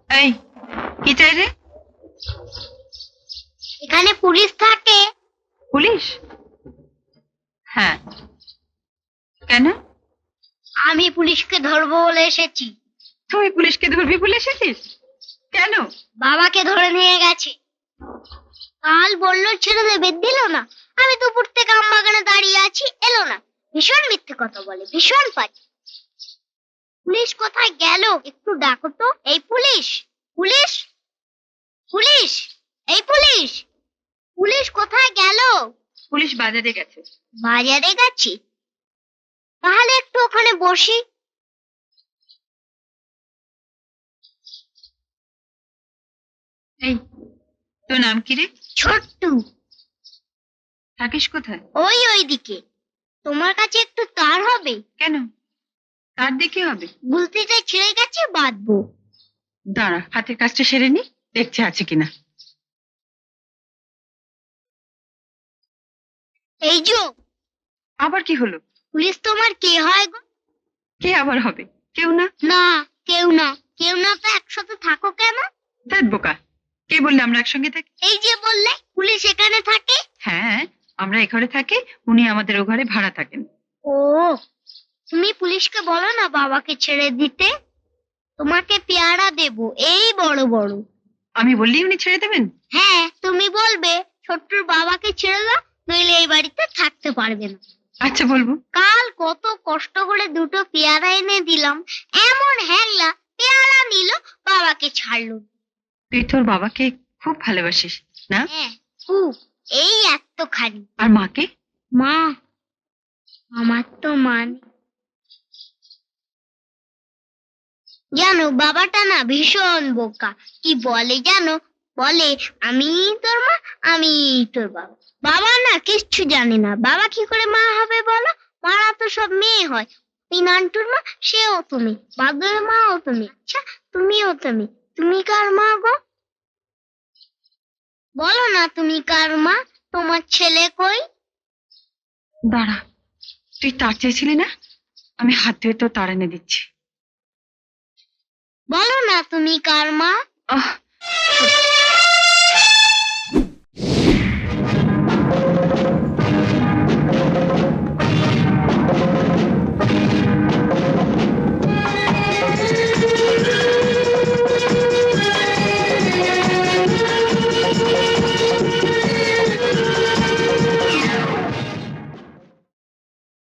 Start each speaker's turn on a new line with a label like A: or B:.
A: এই কি চাই রে?
B: এখানে পুলিশ থাকে।
A: পুলিশ? হ্যাঁ, কেন?
B: আমি পুলিশকে ধরবো বলে এসেছি।
A: তুই পুলিশকে ধরবি বলে এসেছিস? কেন?
B: বাবাকে ধরে নিয়ে গেছে। কাল বললো ছেড়ে দেবে, দিল না। আমি দুপুর থেকে আমবাগানে দাঁড়িয়ে আছি, এলো না। ভীষণ মিথ্যে কথা বলে, ভীষণ পাজি। পুলিশ কোথায় গেল একটু ডাকো তো। এই পুলিশ, পুলিশ, পুলিশ, এই পুলিশ, পুলিশ কোথায় গেল?
A: পুলিশ বাজারে গেছে।
B: বাজারে গেছি? তাহলে একটু ওখানে বসি।
A: এই, তোর নাম কি রে?
B: ছোট্টু।
A: থাকিস কোথায়?
B: ওইদিকে। তোমার কাছে একটু তার হবে?
A: কেন, তার দেখে হবে?
B: বুলতিটা ছিঁড়ে গেছে, বাঁধবো।
A: দাঁড়া, হাতের কাজটা সেরে নি, দেখছে আছে কিনা।
B: এই যে।
A: আবার কি হলো?
B: পুলিশ তোমার কে হয় গো?
A: কে আবার হবে? কেউ না।
B: না, কেউ না। কেউ না তো একসাথে থাকো কেন?
A: দেখ বোকা, কে বললে আমরা একসঙ্গে থাকি?
B: এই যে বললে পুলিশ এখানে থাকে।
A: হ্যাঁ, আমরা এ ঘরে থাকি, উনি আমাদের ও ঘরে ভাড়া থাকেন।
B: ও, তুমি পুলিশকে বলো না বাবাকে ছেড়ে দিতে। তোমাকে পেয়ারা দেব, এই বড় বড়।
A: আমি বললেই উনি ছেড়ে দেবেন?
B: হ্যাঁ, তুমি বলবে ছোট্টুর বাবাকে ছেড়ে দাও, নইলে এই বাড়িতে থাকতে পারবে না।
A: আচ্ছা, বলবো।
B: কাল কত কষ্ট করে দুটো পেয়ারা এনে দিলাম, এমন হ্যাংলা, পেয়ারা নিল, বাবাকে ছাড়লো।
A: তুই তোর বাবাকে খুব ভালোবাসিস না?
B: হ্যাঁ, খুব। এই এতখানি।
A: আর মাকে?
B: মা, আমার তো মা নেই। জানো বাবাটা না ভীষণ বোকা। কি বলে জানো? বলে আমি তোর মা, আমি তোর বাবা। বাবা না কিচ্ছু জানে না। বাবা কি করে মা হবে বলো? মারা তো সব মেয়ে হয়। এই নান্টুর মা, সেও তুমি। বাদলের মাও তুমি। আচ্ছা, তুমিও তুমি। তুমি কার মা গো? বলো না তুমি কার মা? তোমার ছেলে কই?
A: দাঁড়া, তুই তার চেয়েছিলি না, আমি হাত ধুয়ে তোর তার এনে দিচ্ছি।
B: বলো না তুমি কার মা?
A: আহ,